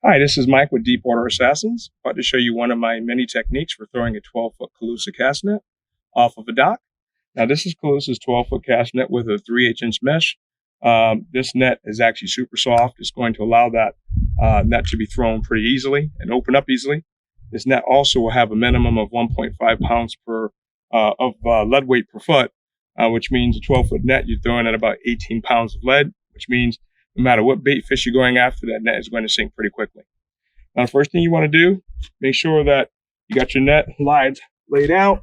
Hi, this is Mike with DeepWater Assassins. About to show you one of my many techniques for throwing a 12-foot Calusa Castnet off of a dock. Now, this is Calusa's 12-foot cast net with a 3/8-inch mesh. This net is actually super soft. It's going to allow that net to be thrown pretty easily and open up easily. This net also will have a minimum of 1.5 pounds of lead weight per foot, which means a 12-foot net, you're throwing at about 18 pounds of lead, which means no matter what bait fish you're going after, that net is going to sink pretty quickly. Now, the first thing you want to do, make sure that you got your net laid out.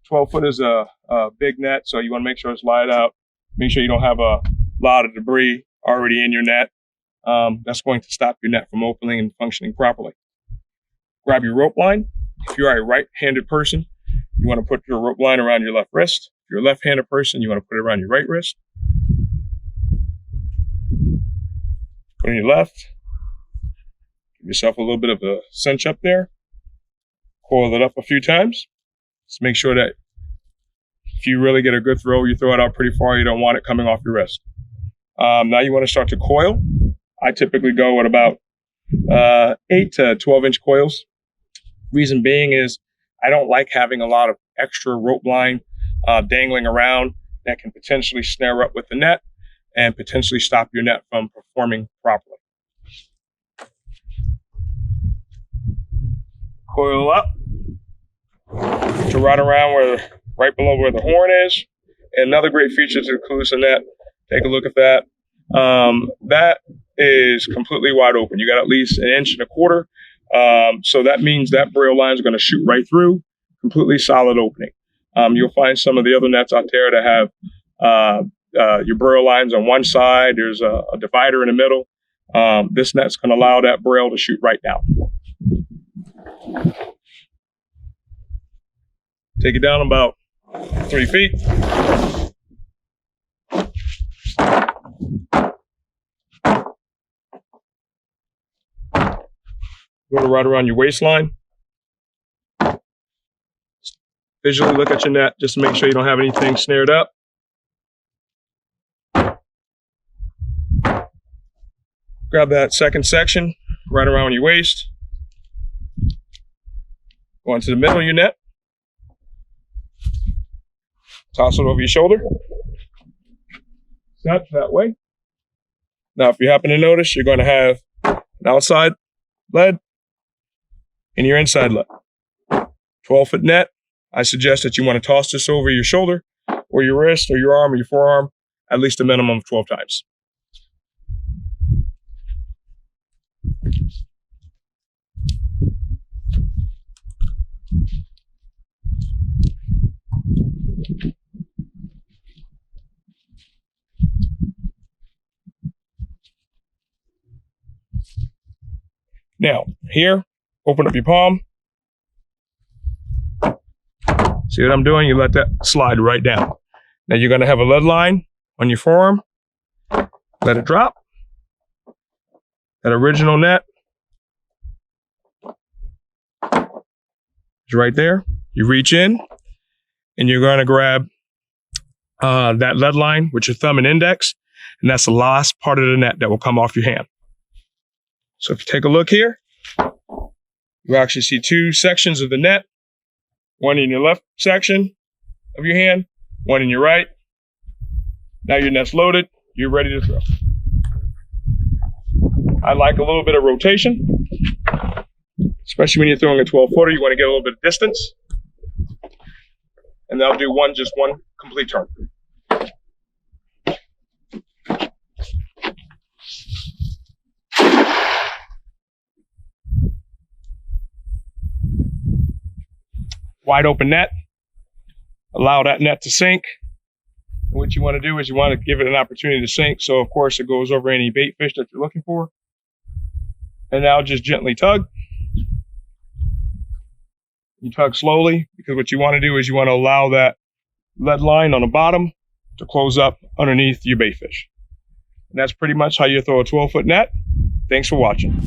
12-foot is a big net, so you want to make sure it's laid out. Make sure you don't have a lot of debris already in your net. That's going to stop your net from opening and functioning properly. Grab your rope line. If you are a right-handed person, you want to put your rope line around your left wrist. If you're a left-handed person, you want to put it around your right wrist. Put it on your left. Give yourself a little bit of a cinch up there. Coil it up a few times. Just make sure that if you really get a good throw, you throw it out pretty far. You don't want it coming off your wrist. Now you want to start to coil. I typically go at about 8 to 12-inch coils. Reason being is I don't like having a lot of extra rope line dangling around that can potentially snare up with the net and potentially stop your net from performing properly. Coil up to right around right below where the horn is. And another great feature to the Calusa net, take a look at that. That is completely wide open. You got at least 1.25 inches. So that means that braille line is going to shoot right through, completely solid opening. You'll find some of the other nets out there that have your braille lines on one side. There's a divider in the middle. This net's going to allow that braille to shoot right down. Take it down about 3 feet. Go to right around your waistline. Visually look at your net just to make sure you don't have anything snared up. Grab that second section right around your waist. Go into the middle of your net. Toss it over your shoulder. Set that way. Now, if you happen to notice, you're going to have an outside lead and your inside lead. 12-foot net. I suggest that you want to toss this over your shoulder or your wrist or your arm or your forearm at least a minimum of 12 times. Now, here, open up your palm. See what I'm doing? You let that slide right down. Now you're going to have a lead line on your forearm. Let it drop. That original net is right there. You reach in and you're going to grab that lead line with your thumb and index, and that's the last part of the net that will come off your hand. So if you take a look here, you actually see 2 sections of the net, one in your left section of your hand, one in your right. Now your net's loaded, you're ready to throw. I like a little bit of rotation, especially when you're throwing a 12-footer. You want to get a little bit of distance, and I'll do just one complete turn. Wide open net, allow that net to sink. And what you want to do is you want to give it an opportunity to sink, so of course it goes over any bait fish that you're looking for. And now just gently tug. You tug slowly, because what you want to do is you want to allow that lead line on the bottom to close up underneath your bait fish. And that's pretty much how you throw a 12-foot net. Thanks for watching.